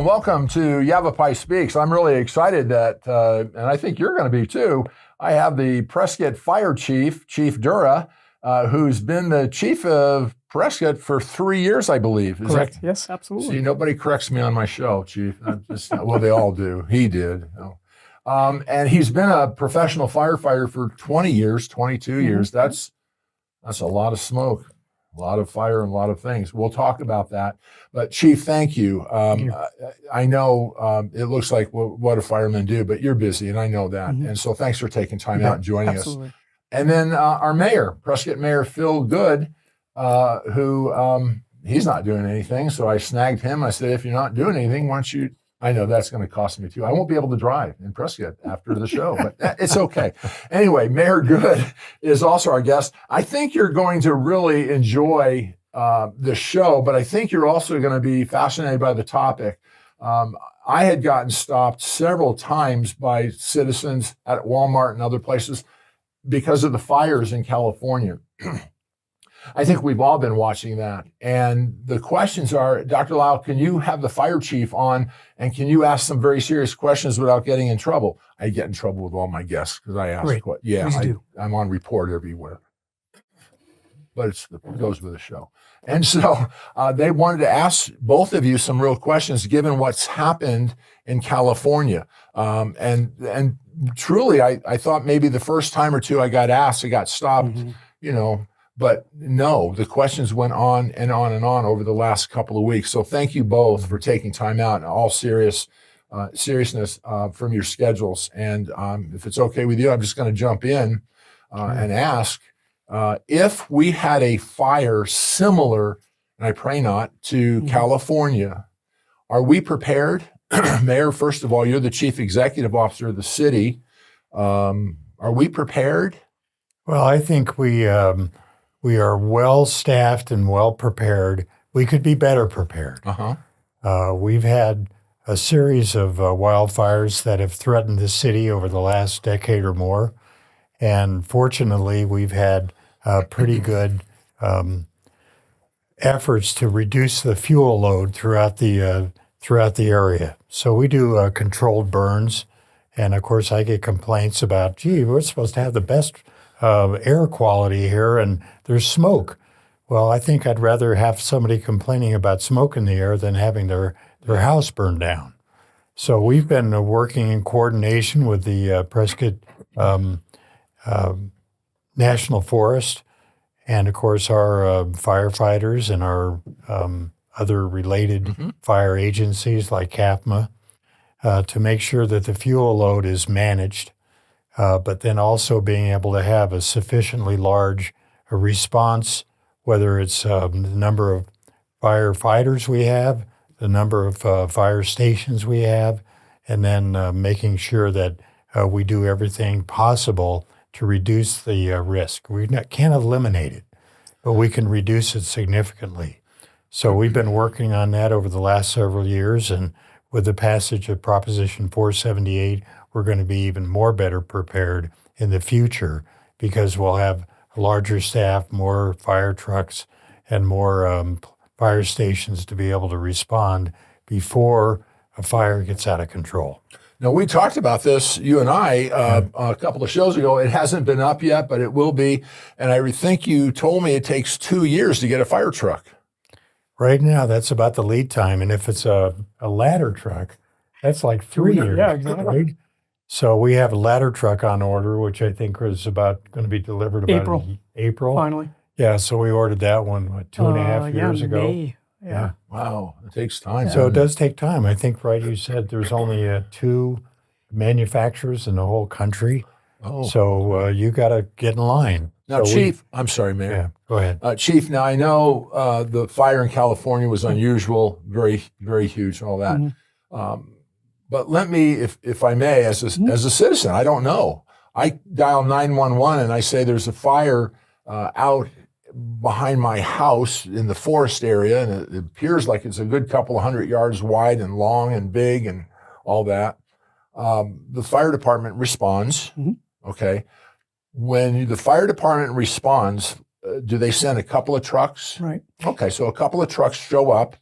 and welcome to Yavapai Speaks. I'm really excited that, and I think you're going to be too, I have the Prescott Fire Chief, Chief Durre, who's been the chief of Prescott for 3 years, I believe. Is Correct. That, yes, absolutely. See, nobody corrects me on my show, Chief. Well, they all do. He did. And he's been a professional firefighter for 20 years, 22 years. That's a lot of smoke. A lot of fire and a lot of things. We'll talk about that. But Chief, thank you. I know it looks like what do firemen do, but you're busy, and I know that. And so thanks for taking time out and joining us. And then our mayor, Prescott Mayor Phil Goode, who he's not doing anything. So I snagged him. I said, if you're not doing anything, why don't you? I know that's going to cost me too. I won't be able to drive in Prescott after the show, but it's okay. Anyway, Mayor Goode is also our guest. I think you're going to really enjoy the show, but I think you're also going to be fascinated by the topic. I had gotten stopped several times by citizens at Walmart and other places because of the fires in California. I think we've all been watching that. And the questions are, Dr. Lau, can you have the fire chief on and can you ask some very serious questions without getting in trouble? I get in trouble with all my guests because I ask questions. Yeah, I'm on report everywhere. But it goes with the show. And so they wanted to ask both of you some real questions given what's happened in California. And truly, I thought maybe the first time or two I got asked, I got stopped, But no, the questions went on and on and on over the last couple of weeks. So thank you both for taking time out in all seriousness from your schedules. And if it's okay with you, I'm just going to jump in and ask, if we had a fire similar, and I pray not, to California, are we prepared? Mayor, first of all, you're the chief executive officer of the city. Are we prepared? Well, I think we are well staffed and well prepared. We could be better prepared. We've had a series of wildfires that have threatened the city over the last decade or more. And fortunately, we've had pretty good efforts to reduce the fuel load throughout the area. So we do controlled burns. And of course, I get complaints about, gee, we're supposed to have the best air quality here, and there's smoke. Well, I think I'd rather have somebody complaining about smoke in the air than having their house burned down. So we've been working in coordination with the Prescott National Forest, and of course our firefighters and our other related fire agencies like CAFMA to make sure that the fuel load is managed. But then also being able to have a sufficiently large response, whether it's the number of firefighters we have, the number of fire stations we have, and then making sure that we do everything possible to reduce the risk. We can't eliminate it, but we can reduce it significantly. So we've been working on that over the last several years, and with the passage of Proposition 478, we're going to be even more better prepared in the future because we'll have a larger staff, more fire trucks, and more fire stations to be able to respond before a fire gets out of control. Now, we talked about this, you and I, a couple of shows ago. It hasn't been up yet, but it will be. And I think you told me it takes 2 years to get a fire truck. Right now, that's about the lead time. And if it's a ladder truck, that's like 3 years. Yeah, exactly. Right? So we have a ladder truck on order, which I think is about going to be delivered about April. Finally. Yeah, so we ordered that one, 2.5 years ago. May. Yeah. Wow, it takes time. So it does take time. I think, right, you said there's only 2 manufacturers in the whole country. So you got to get in line. Now, so Chief, I'm sorry, Mayor. Yeah, go ahead. Chief, now I know the fire in California was unusual, very, very huge, all that. But let me, if I may, as a citizen, I don't know. I dial 911 and I say there's a fire out behind my house in the forest area, and it appears like it's a good couple of 100 yards wide and long and big and all that. The fire department responds. Okay. When the fire department responds, do they send a couple of trucks? Right. Okay, so a couple of trucks show up,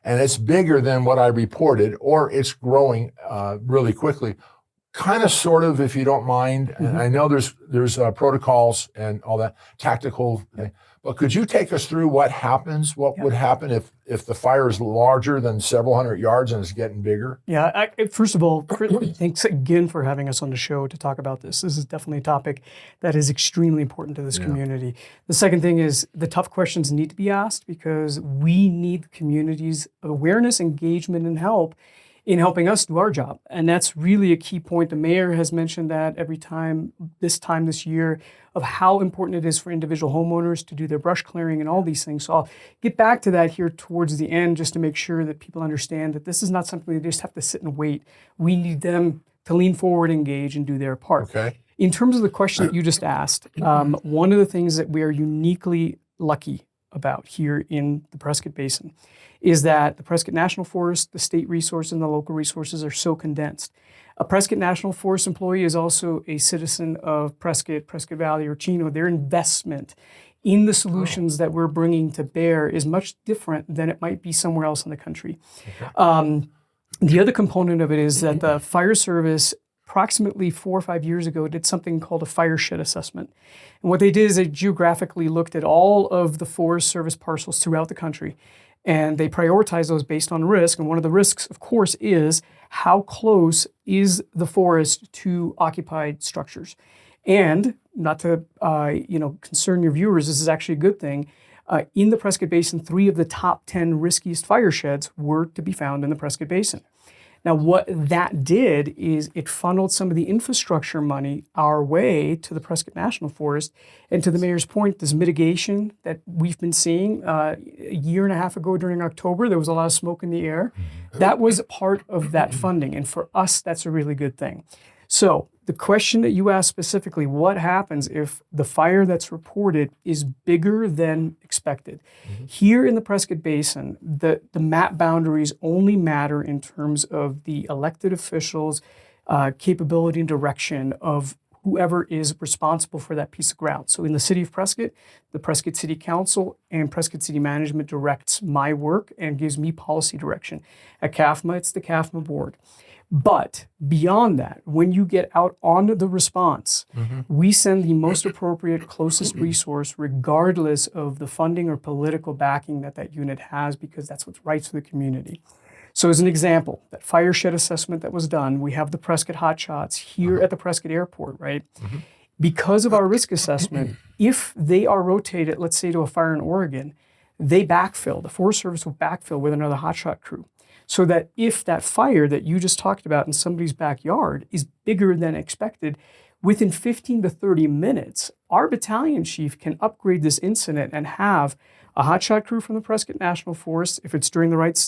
and it's bigger than what I reported, or it's growing really quickly. Kind of, sort of, if you don't mind. And I know there's protocols and all that tactical, but could you take us through what happens? What would happen if the fire is larger than several hundred yards and it's getting bigger? Yeah, first of all, thanks again for having us on the show to talk about this. This is definitely a topic that is extremely important to this community. The second thing is the tough questions need to be asked because we need the community's awareness, engagement, and help in helping us do our job. And that's really a key point. The mayor has mentioned that every time this year of how important it is for individual homeowners to do their brush clearing and all these things. So I'll get back to that here towards the end just to make sure that people understand that this is not something they just have to sit and wait. We need them to lean forward, engage, and do their part. Okay. In terms of the question that you just asked, one of the things that we are uniquely lucky about here in the Prescott Basin is that the Prescott National Forest, the state resources, and the local resources are so condensed. A Prescott National Forest employee is also a citizen of Prescott, Prescott Valley, or Chino. Their investment in the solutions that we're bringing to bear is much different than it might be somewhere else in the country. Okay. The other component of it is that the fire service approximately 4 or 5 years ago did something called a fire shed assessment. And what they did is they geographically looked at all of the Forest Service parcels throughout the country, and they prioritized those based on risk. And one of the risks, of course, is how close is the forest to occupied structures. And not to concern your viewers, this is actually a good thing. In the Prescott Basin, 3 of the top 10 riskiest fire sheds were to be found in the Prescott Basin. Now, what that did is it funneled some of the infrastructure money our way to the Prescott National Forest. And to the mayor's point, this mitigation that we've been seeing a year and a half ago during October, there was a lot of smoke in the air. That was part of that funding. And for us, that's a really good thing. So the question that you asked specifically, what happens if the fire that's reported is bigger than expected? Here in the Prescott Basin, the map boundaries only matter in terms of the elected officials' capability and direction of whoever is responsible for that piece of ground. So in the city of Prescott, the Prescott City Council and Prescott City Management directs my work and gives me policy direction. At CAFMA, it's the CAFMA board. But beyond that, when you get out on the response, we send the most appropriate, closest resource, regardless of the funding or political backing that unit has, because that's what's right for the community. So as an example, that fire shed assessment that was done, we have the Prescott hotshots here at the Prescott Airport, right? Because of our risk assessment, if they are rotated, let's say to a fire in Oregon, they backfill. The Forest Service will backfill with another hotshot crew. So that if that fire that you just talked about in somebody's backyard is bigger than expected, within 15 to 30 minutes, our battalion chief can upgrade this incident and have a hotshot crew from the Prescott National Forest, if it's during the right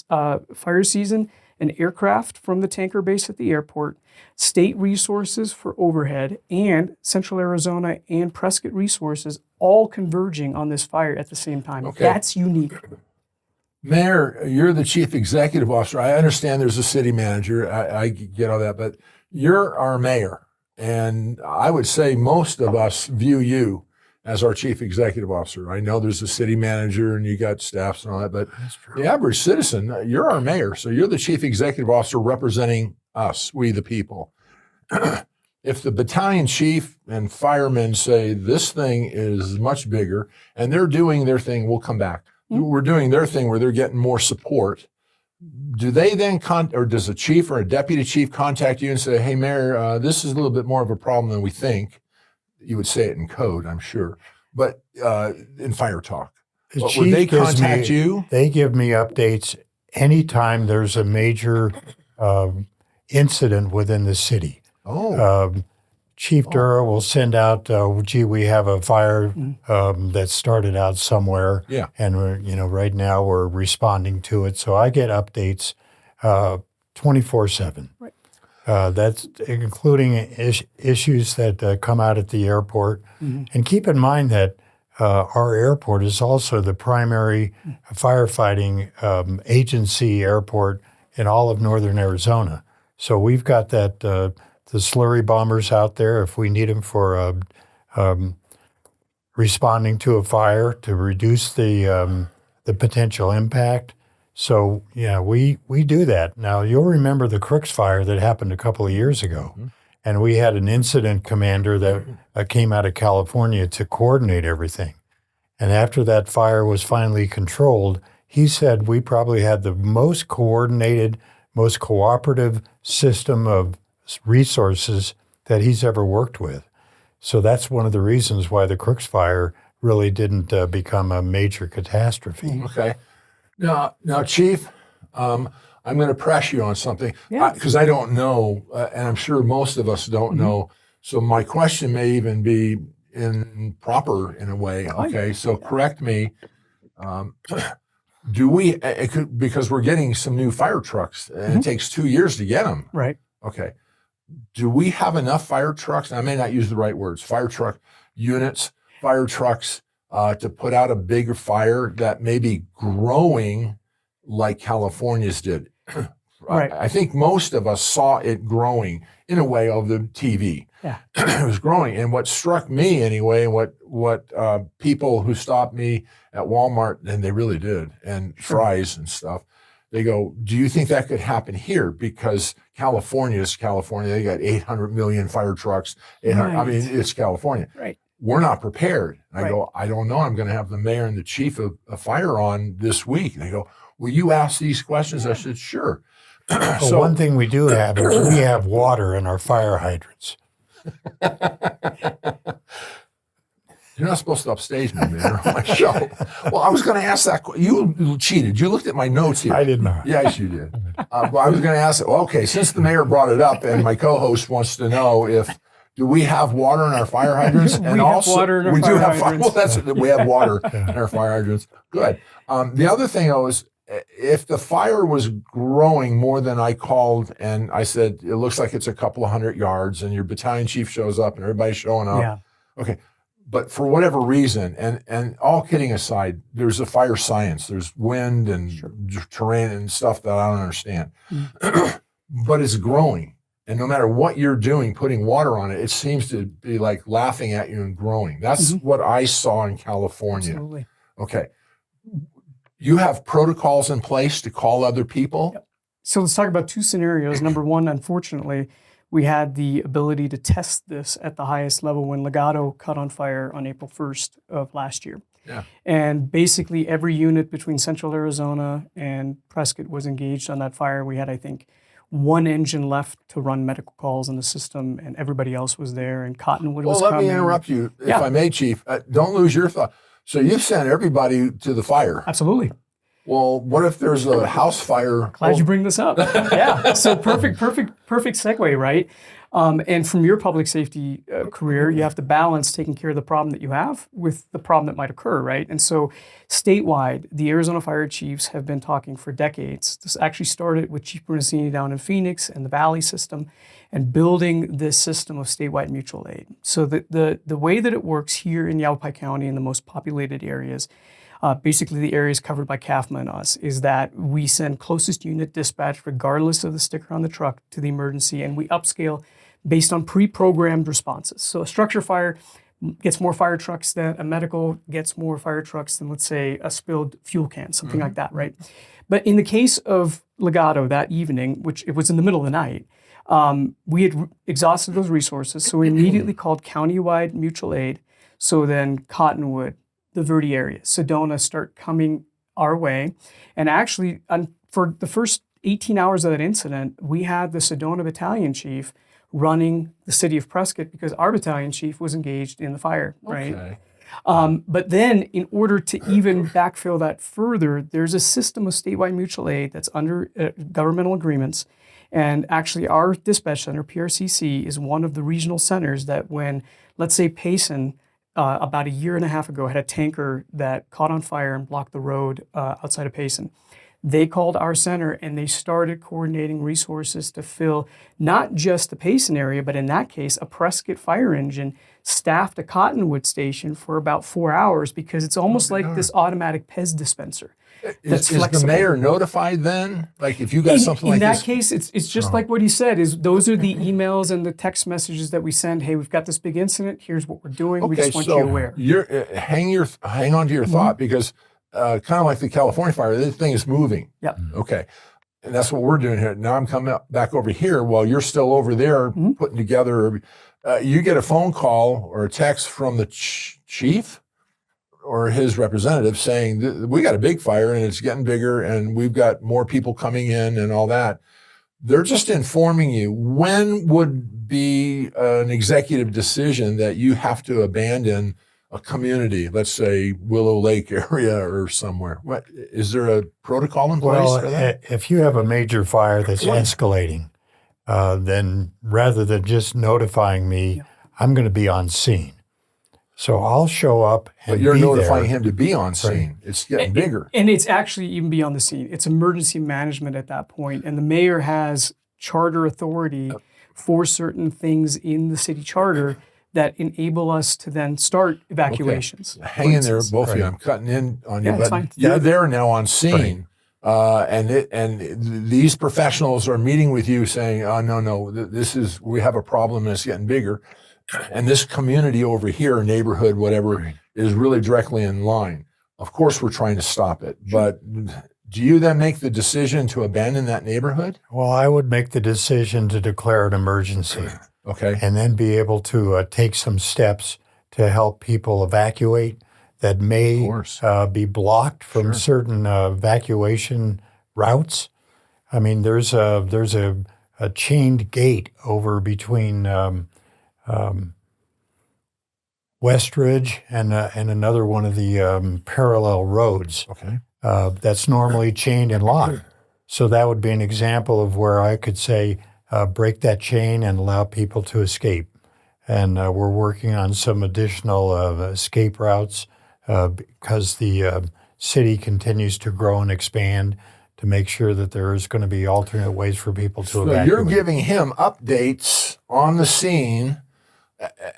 fire season, an aircraft from the tanker base at the airport, state resources for overhead, and Central Arizona and Prescott resources all converging on this fire at the same time. Okay. That's unique. Mayor, you're the chief executive officer. I understand there's a city manager. I get all that, but you're our mayor. And I would say most of us view you as our chief executive officer. I know there's a city manager and you got staffs and all that, but the average citizen, you're our mayor. So you're the chief executive officer representing us, we the people. If the battalion chief and firemen say this thing is much bigger and they're doing their thing, we'll come back. We're doing their thing where they're getting more support. Do they then or does a chief or a deputy chief contact you and say, hey, Mayor, this is a little bit more of a problem than we think? You would say it in code, I'm sure, but in fire talk. But would they contact you? They give me updates anytime there's a major incident within the city. Chief Durre will send out, we have a fire that started out somewhere, and right now we're responding to it. So I get updates 24/7. Right. That's including issues that come out at the airport. And keep in mind that our airport is also the primary firefighting agency airport in all of northern Arizona. So we've got that. The slurry bombers out there, if we need them for responding to a fire to reduce the potential impact. So yeah, we do that. Now you'll remember the Crooks fire that happened a couple of years ago, and we had an incident commander that came out of California to coordinate everything. And after that fire was finally controlled, he said we probably had the most coordinated, most cooperative system of resources that he's ever worked with. So that's one of the reasons why the Crooks fire really didn't become a major catastrophe. Okay. Now, Chief, I'm going to press you on something Yeah. because I don't know, and I'm sure most of us don't know. So my question may even be improper in a way. Okay, so correct me. Do we? Because we're getting some new fire trucks, and it takes 2 years to get them. Right. Okay. Do we have enough fire trucks? I may not use the right words. Fire truck units, fire trucks. To put out a bigger fire that may be growing like California's did. Right. I think most of us saw it growing in a way of the TV. Yeah. It was growing. And what struck me anyway, and what people who stopped me at Walmart, and they really did, and Fry's and stuff, they go, do you think that could happen here? Because California is California. They got 800 million fire trucks. 800, I mean, it's California. Right. We're not prepared. I Right. go, I don't know. I'm going to have the mayor and the chief of fire on this week. And they go, will you ask these questions? I said, sure. Well, one thing we do have is we have water in our fire hydrants. You're not supposed to upstage me, man, on my show. Well, I was going to ask that. You cheated. You looked at my notes here. I did not. Yes, you did. Well, I was going to ask it. Well, okay, since the mayor brought it up and my co-host wants to know do we have water in our fire hydrants? And We have water in our fire hydrants. Well, that's it. We have water in our fire hydrants. Good. The other thing was, if the fire was growing more than I called, and I said it looks like it's a couple of 100 yards, and your battalion chief shows up, and everybody's showing up. Yeah. Okay. But for whatever reason, and all kidding aside, there's a fire science. There's wind and terrain and stuff that I don't understand. But it's growing. And no matter what you're doing, putting water on it, it seems to be like laughing at you and growing. That's what I saw in California. Absolutely. Okay. You have protocols in place to call other people? Yep. So let's talk about two scenarios. Number one, unfortunately, we had the ability to test this at the highest level when Legato caught on fire on April 1st of last year. Yeah. And basically every unit between Central Arizona and Prescott was engaged on that fire. We had, I think, one engine left to run medical calls in the system, and everybody else was there, and Cottonwood was coming. Well, let me interrupt you, if I may, Chief. Don't lose your thought. So you've sent everybody to the fire. Absolutely. Well, what if there's a house fire? Glad you bring this up. Yeah. So perfect segue, right? And from your public safety career, you have to balance taking care of the problem that you have with the problem that might occur, right? And so statewide, the Arizona Fire Chiefs have been talking for decades. This actually started with Chief Bernasini down in Phoenix and the Valley system, and building this system of statewide mutual aid. So the way that it works here in Yavapai County in the most populated areas, basically the areas covered by CAFMA and us, is that we send closest unit dispatch regardless of the sticker on the truck to the emergency, and we upscale based on pre-programmed responses. So a structure fire gets more fire trucks than a medical gets more fire trucks than, let's say, a spilled fuel can, something like that, right? But in the case of Legato that evening, which it was in the middle of the night, we had exhausted those resources, so we immediately called countywide mutual aid. So then Cottonwood, the Verde area, Sedona start coming our way. And actually, for the first 18 hours of that incident, we had the Sedona battalion chief running the city of Prescott because our battalion chief was engaged in the fire, right? Okay. But then in order to even backfill that further, there's a system of statewide mutual aid that's under governmental agreements. And actually our dispatch center, PRCC, is one of the regional centers that when, let's say Payson, about a year and a half ago, had a tanker that caught on fire and blocked the road outside of Payson. They called our center and they started coordinating resources to fill not just the Payson area, but in that case, a Prescott fire engine staffed a Cottonwood station for about 4 hours because it's almost like this automatic Pez dispenser. Is the mayor notified then? Like if you got something like this? In that case, it's just like what he said, is those are the emails and the text messages that we send. Hey, we've got this big incident. Here's what we're doing. We just want you aware. Hang on to your thought because kind of like the California fire, this thing is moving. Yeah. Okay. And that's what we're doing here. Now I'm coming back over here while you're still over there putting together. You get a phone call or a text from the chief or his representative saying, we got a big fire and it's getting bigger and we've got more people coming in and all that. They're just informing you. When would be an executive decision that you have to abandon a community, let's say Willow Lake area or somewhere? What is there a protocol in place for that? If you have a major fire that's escalating, then rather than just notifying me, I'm going to be on scene. So I'll show up and But you're be notifying there. him to be on scene. Right. It's getting bigger. And it's actually even beyond the scene. It's emergency management at that point. And the mayor has charter authority for certain things in the city charter that enable us to then start evacuations. Okay. Hang in there, both of you. I'm cutting in on you, but fine. you're there now on scene. And these professionals are meeting with you saying, oh, no, we have a problem and it's getting bigger. And this community over here, neighborhood, whatever, is really directly in line. Of course, we're trying to stop it. But do you then make the decision to abandon that neighborhood? Well, I would make the decision to declare an emergency. Okay. And then be able to take some steps to help people evacuate that may be blocked from certain evacuation routes. I mean, there's a chained gate over between Westridge and another one of the parallel roads. Okay. That's normally chained and locked. So that would be an example of where I could say, break that chain and allow people to escape. And we're working on some additional escape routes because the city continues to grow and expand to make sure that there is going to be alternate ways for people to evacuate. So you're giving him updates on the scene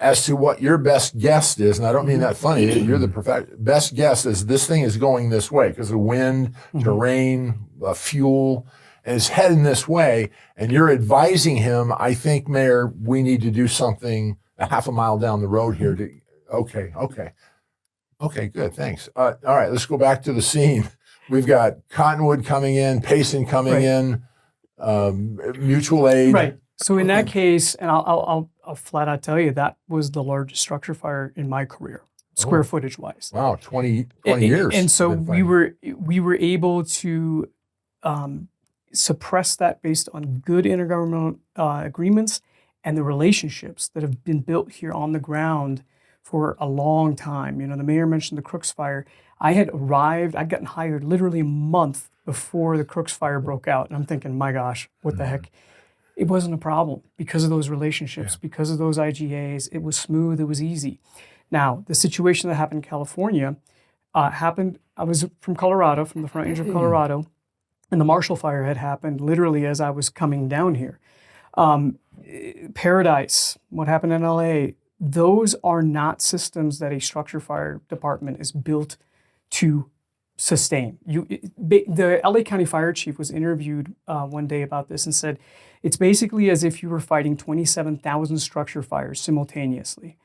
as to what your best guess is, and I don't mean that funny. You're the best guess is this thing is going this way because of wind, terrain, fuel, and it's heading this way. And you're advising him, I think, Mayor, we need to do something a half a mile down the road here. Okay, good, thanks. All right, let's go back to the scene. We've got Cottonwood coming in, Payson coming in, mutual aid. Right. So in that case, and I'll flat out tell you, that was the largest structure fire in my career, square footage wise. Wow, 20 years. And so we were able to suppress that based on good intergovernmental agreements and the relationships that have been built here on the ground for a long time. You know, the mayor mentioned the Crooks fire. I'd gotten hired literally a month before the Crooks fire broke out. And I'm thinking, my gosh, what the heck? It wasn't a problem because of those relationships, because of those IGAs. It was smooth, it was easy. Now, the situation that happened in California happened, I was from Colorado, from the Front Range of Colorado, and the Marshall Fire had happened literally as I was coming down here. Paradise, what happened in LA, those are not systems that a structure fire department is built to sustain. The LA County Fire Chief was interviewed one day about this and said, it's basically as if you were fighting 27,000 structure fires simultaneously.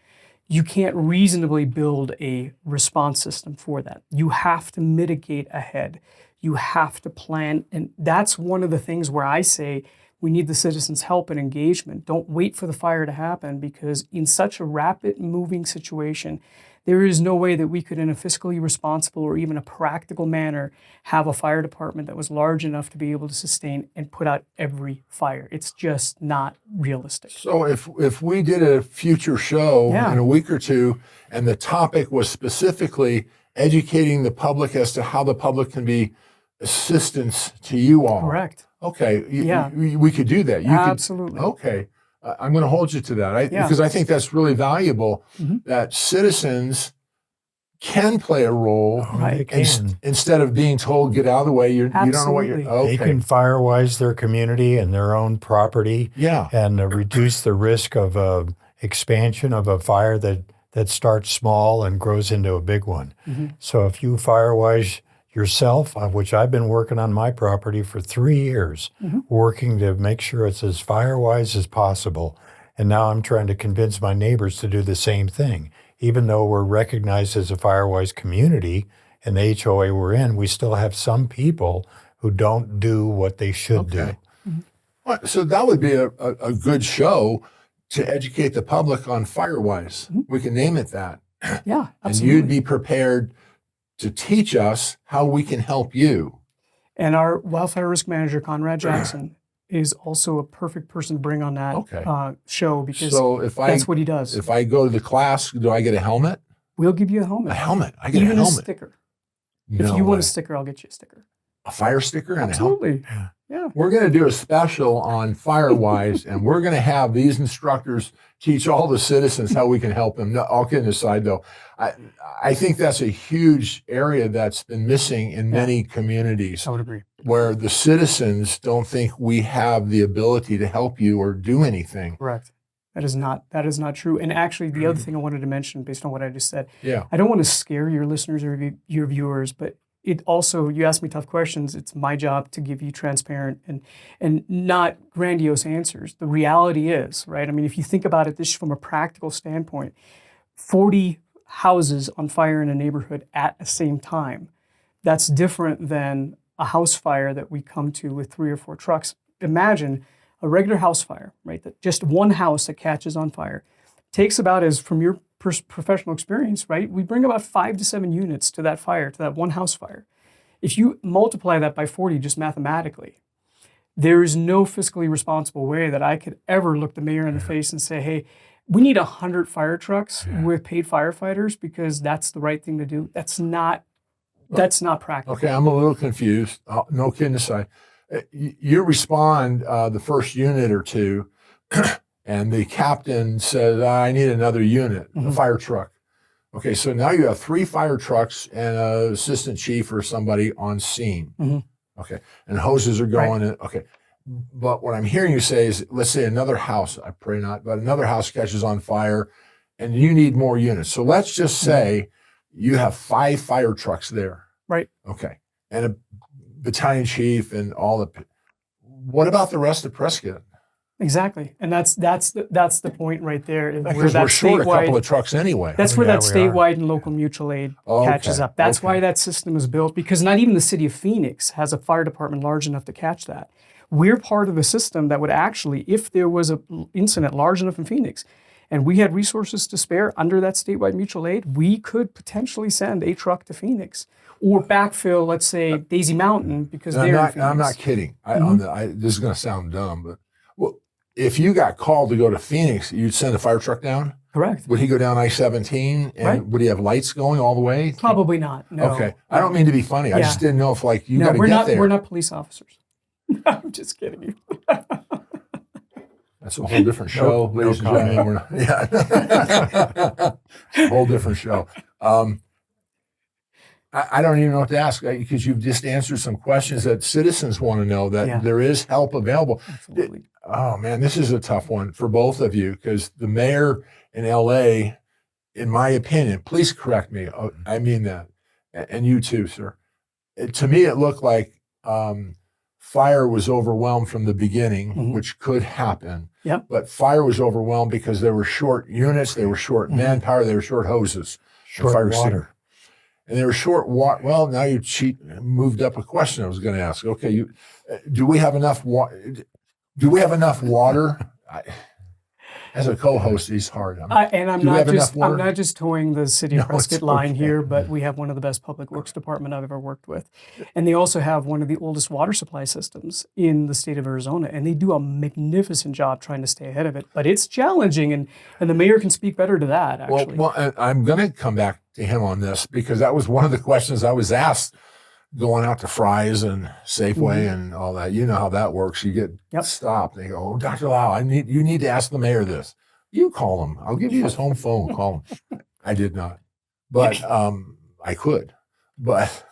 You can't reasonably build a response system for that. You have to mitigate ahead. You have to plan. And that's one of the things where I say we need the citizens' help and engagement. Don't wait for the fire to happen, because in such a rapid moving situation, there is no way that we could, in a fiscally responsible or even a practical manner, have a fire department that was large enough to be able to sustain and put out every fire. It's just not realistic. So if we did a future show in a week or two, and the topic was specifically educating the public as to how the public can be assistance to you all. Correct. Okay. We could do that. Absolutely. Okay. I'm going to hold you to that because I think that's really valuable, that citizens can play a role instead of being told, get out of the way. You don't know what you're... Okay. They can firewise their community and their own property and reduce the risk of expansion of a fire that starts small and grows into a big one. So if you firewise yourself, which I've been working on my property for 3 years, working to make sure it's as firewise as possible. And now I'm trying to convince my neighbors to do the same thing. Even though we're recognized as a firewise community and the HOA we're in, we still have some people who don't do what they should do. Okay. Well, so that would be a good show to educate the public on FireWise. We can name it that. Yeah, And absolutely. you'd be prepared to teach us how we can help you. And our wildfire risk manager, Conrad Jackson, is also a perfect person to bring on that show because So that's what he does. if I go to the class, do I get a helmet? We'll give you a helmet. A helmet. I get Even a a helmet. sticker. No If you want way. a sticker, I'll get you a sticker. A fire sticker and a helmet. Absolutely. Yeah. We're going to do a special on FireWise, and we're going to have these instructors teach all the citizens how we can help them. No, all kidding aside, though, I think that's a huge area that's been missing in many communities I would agree. where the citizens don't think we have the ability to help you or do anything. Correct. That is not true. And actually, the other thing I wanted to mention, based on what I just said, Yeah. I don't want to scare your listeners or your viewers, but it also, you ask me tough questions. It's my job to give you transparent and not grandiose answers. The reality is, right? I mean, if you think about it, this from a practical standpoint, 40 houses on fire in a neighborhood at the same time. That's different than a house fire that we come to with 3 or 4 trucks. Imagine a regular house fire, right? That just one house that catches on fire takes about, as from your professional experience, right? We bring about 5 to 7 units to that fire, to that one house fire. If you multiply that by 40 just mathematically, there is no fiscally responsible way that I could ever look the mayor in the face and say, hey, we need 100 fire trucks with paid firefighters because that's the right thing to do. That's not practical. Okay, I'm a little confused. No kidding aside. You respond the first unit or two, and the captain says, I need another unit, a fire truck. Okay, so now you have 3 fire trucks and an assistant chief or somebody on scene. Okay, and hoses are going in. Okay, but what I'm hearing you say is, let's say another house, I pray not, but another house catches on fire and you need more units. So let's just say you have 5 fire trucks there. Right. Okay, and a battalion chief and all the, what about the rest of Prescott? Exactly, and that's the point right there. Because we're short a couple of trucks anyway. That's where Yeah, that we are. statewide and local mutual aid catches up. That's why that system is built, because not even the city of Phoenix has a fire department large enough to catch that. We're part of the system that would actually, if there was an incident large enough in Phoenix, and we had resources to spare under that statewide mutual aid, we could potentially send a truck to Phoenix or backfill, let's say, Daisy Mountain, because they're in Phoenix. I'm not kidding. This is going to sound dumb, but if you got called to go to Phoenix, you'd send a fire truck down? Correct. Would he go down I-17 and would he have lights going all the way? Probably not. No. Okay. I don't mean to be funny. I just didn't know if got to get there. We're not police officers. I'm just kidding you. That's a whole different show, ladies and gentlemen. We're not, a whole different show. I don't even know what to ask because you've just answered some questions that citizens want to know, that there is help available. Absolutely. Oh, man, this is a tough one for both of you because the mayor in L.A., in my opinion, please correct me, I mean that, and you too, sir. To me, it looked like fire was overwhelmed from the beginning, which could happen. Yep. But fire was overwhelmed because there were short units, they were short manpower, they were short hoses. Short fire water. extinguisher. And they were short water. Well, now you moved up a question I was going to ask. Okay, do we have enough water? Do we have enough water? As a co-host, he's hard. I'm not just towing the city of Prescott line here, but we have one of the best public works department I've ever worked with. And they also have one of the oldest water supply systems in the state of Arizona. And they do a magnificent job trying to stay ahead of it. But it's challenging, and the mayor can speak better to that, actually. Well, I'm going to come back to him on this because that was one of the questions I was asked going out to Fry's and Safeway and all that. You know how that works. You get stopped. They go, oh, Dr. Lau, you need to ask the mayor this. You call him. I'll give you his home phone. Call him. I did not. But I could. But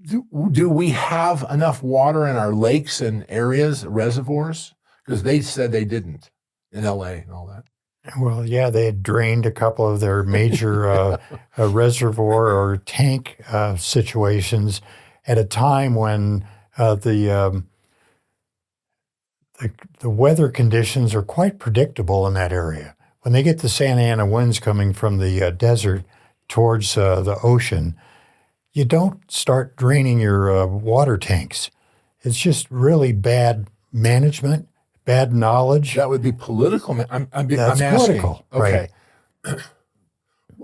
do we have enough water in our lakes and areas, reservoirs? Because they said they didn't in L.A. and all that. Well, yeah, they had drained a couple of their major reservoir or tank situations at a time when the weather conditions are quite predictable in that area. When they get the Santa Ana winds coming from the desert, towards the ocean, you don't start draining your water tanks. It's just really bad management, bad knowledge. That would be political. I'm That's asking. political, Okay.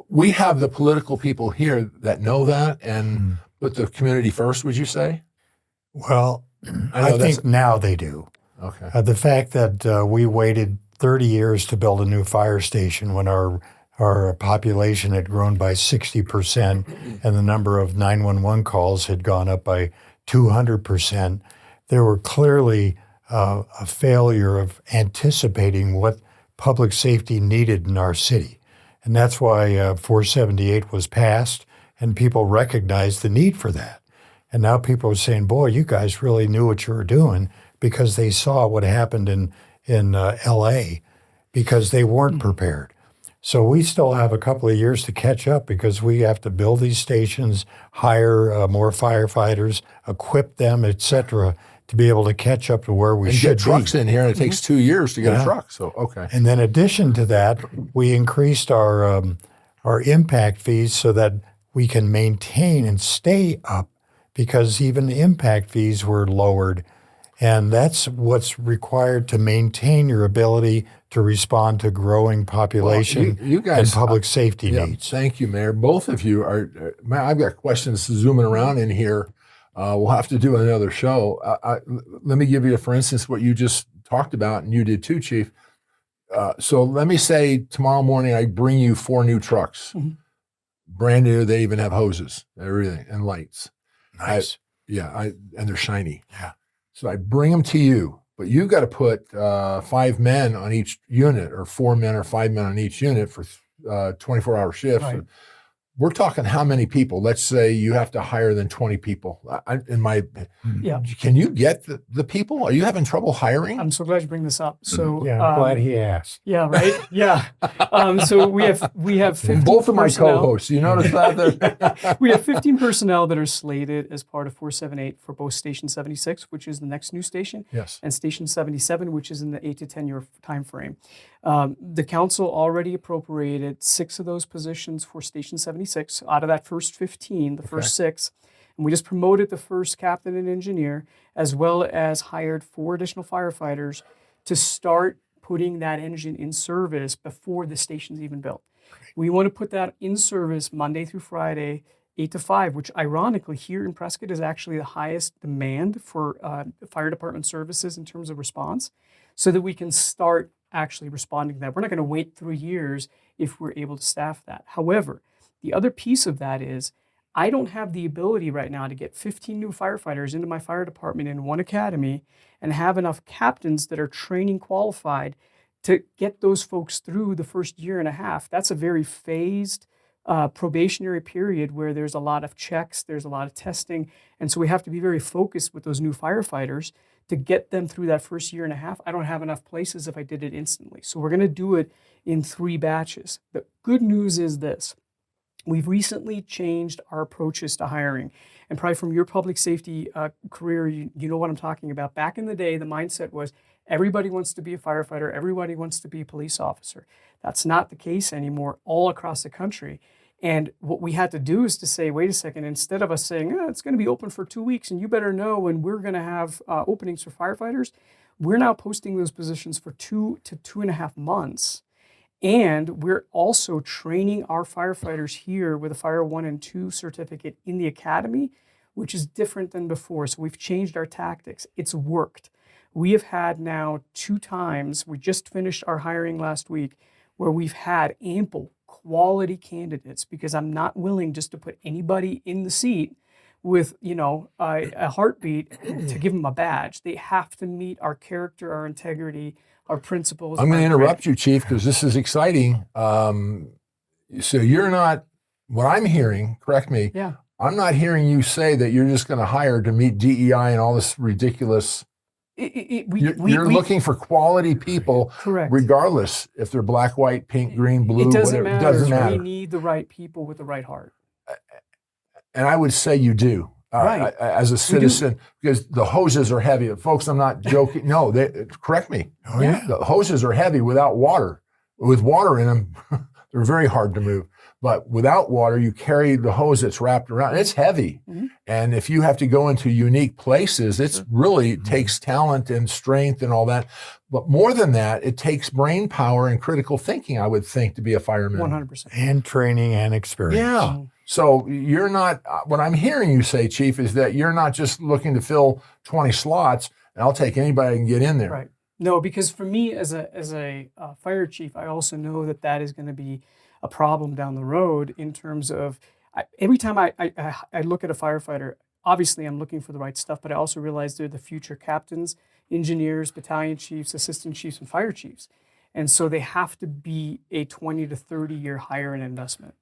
We have the political people here that know that and put the community first, would you say? Well, I know think now they do. Okay. The fact that we waited 30 years to build a new fire station when our population had grown by 60% and the number of 911 calls had gone up by 200%, there were clearly a failure of anticipating what public safety needed in our city. And that's why 478 was passed, and people recognized the need for that. And now people are saying, boy, you guys really knew what you were doing, because they saw what happened in L.A., because they weren't prepared. So we still have a couple of years to catch up, because we have to build these stations, hire more firefighters, equip them, et cetera, to be able to catch up to where we and should get trucks in here, and it takes 2 years to get a truck. So, okay. And then in addition to that, we increased our impact fees so that we can maintain and stay up, because even the impact fees were lowered. And that's what's required to maintain your ability to respond to growing population you guys, and public safety yeah, needs. Thank you, Mayor. Both of you are, I've got questions zooming around in here. We'll have to do another show. Let me give you, for instance, what you just talked about, and you did too, Chief. So let me say tomorrow morning I bring you 4 new trucks. Brand new. They even have hoses, everything, and lights. Nice. And they're shiny. Yeah. So I bring them to you, but you've got to put 5 men on each unit, or 4 men or 5 men on each unit for 24-hour shifts. Right. We're talking how many people? Let's say you have to hire than 20 people. Can you get the people? Are you having trouble hiring? I'm so glad you bring this up. So Yeah, I'm glad he asked. Yeah, right. Yeah. So we have 15 Both of my personnel. co-hosts. You notice that? We have 15 personnel that are slated as part of 478 for both Station 76, which is the next new station, Yes. and Station 77, which is in the 8 to 10 year time frame. The council already appropriated 6 of those positions for Station 76 out of that first 15, the first 6. And we just promoted the first captain and engineer, as well as hired 4 additional firefighters to start putting that engine in service before the station's even built. We want to put that in service Monday through Friday, 8 to 5, which ironically here in Prescott is actually the highest demand for fire department services in terms of response, so that we can start actually responding to that. We're not going to wait 3 years if we're able to staff that. However, the other piece of that is I don't have the ability right now to get 15 new firefighters into my fire department in one academy and have enough captains that are training qualified to get those folks through the first year and a half. That's a very phased probationary period where there's a lot of checks, there's a lot of testing. And so we have to be very focused with those new firefighters to get them through that first year and a half. I don't have enough places if I did it instantly. So we're going to do it in 3 batches. The good news is this. We've recently changed our approaches to hiring. And probably from your public safety career, you know what I'm talking about. Back in the day, the mindset was everybody wants to be a firefighter, everybody wants to be a police officer. That's not the case anymore all across the country. And what we had to do is to say, wait a second, instead of us saying, it's going to be open for 2 weeks and you better know when we're going to have openings for firefighters, we're now posting those positions for 2 to 2.5 months. And we're also training our firefighters here with a Fire 1 and 2 certificate in the academy, which is different than before. So we've changed our tactics. It's worked. We have had now 2 times, we just finished our hiring last week, where we've had ample quality candidates, because I'm not willing just to put anybody in the seat with, a heartbeat to give them a badge. They have to meet our character, our integrity, our principles. I'm going to interrupt you, Chief, because this is exciting. So you're not, what I'm hearing, correct me, Yeah. I'm not hearing you say that you're just going to hire to meet DEI and all this ridiculous. You're looking for quality people, correct, regardless if they're black, white, pink, green, blue, it doesn't whatever. matter. It doesn't matter. We need the right people with the right heart. And I would say you do. Right. As a citizen, because the hoses are heavy. Folks, I'm not joking. No, correct me. Oh, yeah. The hoses are heavy without water. With water in them, they're very hard to move. But without water, you carry the hose that's wrapped around. And it's heavy. Mhm. And if you have to go into unique places, it's really takes talent and strength and all that. But more than that, it takes brain power and critical thinking, I would think, to be a fireman. 100%. And training and experience. Yeah. So you're not, what I'm hearing you say, Chief, is that you're not just looking to fill 20 slots, and I'll take anybody who can get in there. Right. No, because for me as a fire chief, I also know that that is going to be a problem down the road in terms of every time I look at a firefighter, obviously I'm looking for the right stuff, but I also realize they're the future captains, engineers, battalion chiefs, assistant chiefs, and fire chiefs. And so they have to be a 20 to 30 year hire and investment.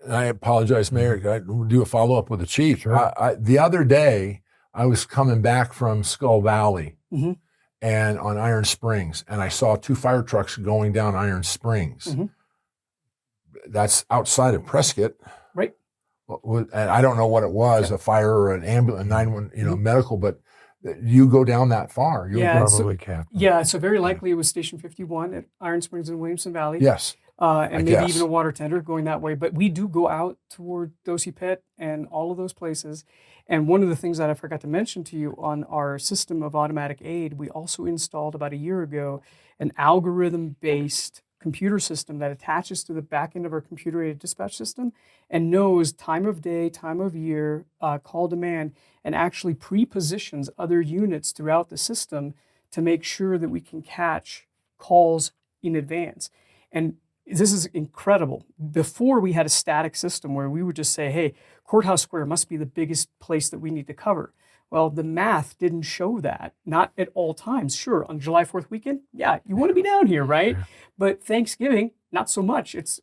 And I apologize, Mayor. I do a follow up with the chief. Sure. The other day, I was coming back from Skull Valley Mhm. and on Iron Springs, and I saw 2 fire trucks going down Iron Springs. Mhm. That's outside of Prescott. Right. And I don't know what it was, a fire or an ambulance, 911, medical, but you go down that far. You'll Yeah, so- Probably captain. Yeah, so very likely it was Station 51 at Iron Springs in Williamson Valley. Yes. And maybe guess. even a water tender going that way. But we do go out toward Dosey Pit and all of those places. And one of the things that I forgot to mention to you on our system of automatic aid, we also installed about a year ago an algorithm-based computer system that attaches to the back end of our computer-aided dispatch system and knows time of day, time of year, call demand, and actually pre-positions other units throughout the system to make sure that we can catch calls in advance. And this is incredible. Before we had a static system where we would just say, hey, Courthouse Square must be the biggest place that we need to cover. Well, the math didn't show that, not at all times. Sure, on July 4th weekend, yeah, you want to be down here, right? But Thanksgiving, not so much. It's,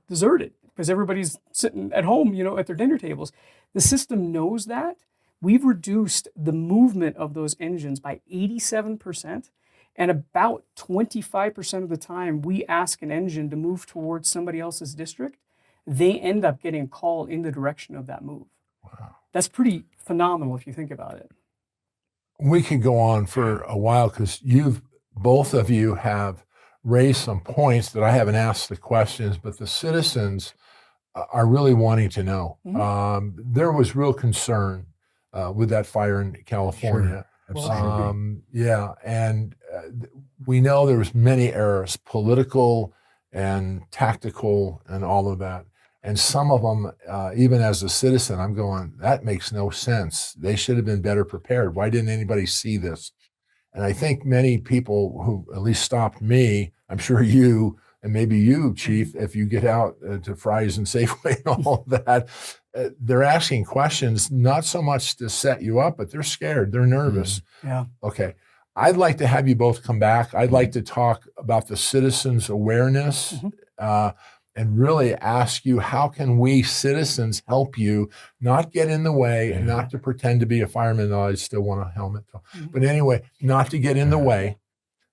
deserted because everybody's sitting at home, at their dinner tables. The system knows that. We've reduced the movement of those engines by 87%. And about 25% of the time we ask an engine to move towards somebody else's district, they end up getting a call in the direction of that move. Wow. That's pretty phenomenal if you think about it. We could go on for a while because both of you have raised some points that I haven't asked the questions, but the citizens are really wanting to know. Mhm. There was real concern with that fire in California. Absolutely. And we know there was many errors, political and tactical and all of that. And some of them, even as a citizen, I'm going, that makes no sense. They should have been better prepared. Why didn't anybody see this? And I think many people who at least stopped me, I'm sure you, and maybe you, Chief, if you get out to Fry's and Safeway and all of that, they're asking questions, not so much to set you up, but they're scared. They're nervous. Yeah. Okay. I'd like to have you both come back. I'd like to talk about the citizens' awareness and really ask you, how can we citizens help you not get in the way and not to pretend to be a fireman, though I still want a helmet. But anyway, not to get in the way.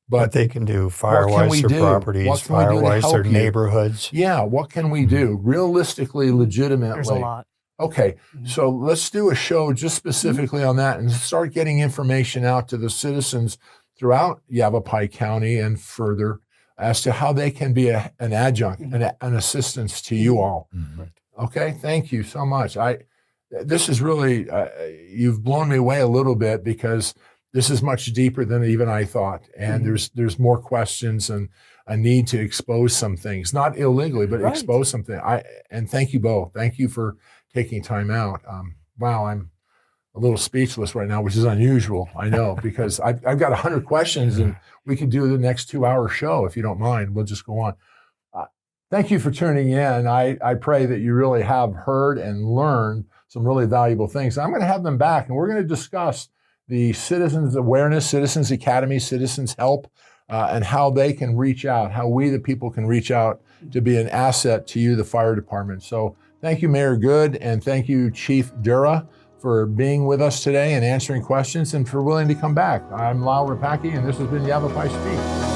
What they can do, firewise their do? properties, What can we do to firewise their help you? neighborhoods. Yeah, what can we do? Realistically, legitimately. There's a lot. Okay, so let's do a show just specifically on that and start getting information out to the citizens throughout Yavapai County and further as to how they can be an adjunct, an assistance to you all. Okay, thank you so much. This is really, you've blown me away a little bit because this is much deeper than even I thought. And there's more questions and a need to expose some things, not illegally, but expose something. And thank you both. Thank you for taking time out. Wow, I'm a little speechless right now, which is unusual, I know, because I've got 100 questions and we could do the next 2-hour show if you don't mind. We'll just go on. Thank you for tuning in. I pray that you really have heard and learned some really valuable things. I'm going to have them back and we're going to discuss the Citizens Awareness, Citizens Academy, Citizens Help, and how they can reach out, how we the people can reach out to be an asset to you, the fire department. So thank you, Mayor Goode, and thank you, Chief Durre, for being with us today and answering questions and for willing to come back. I'm Lyle Rapaki, and this has been Yavapai Speak.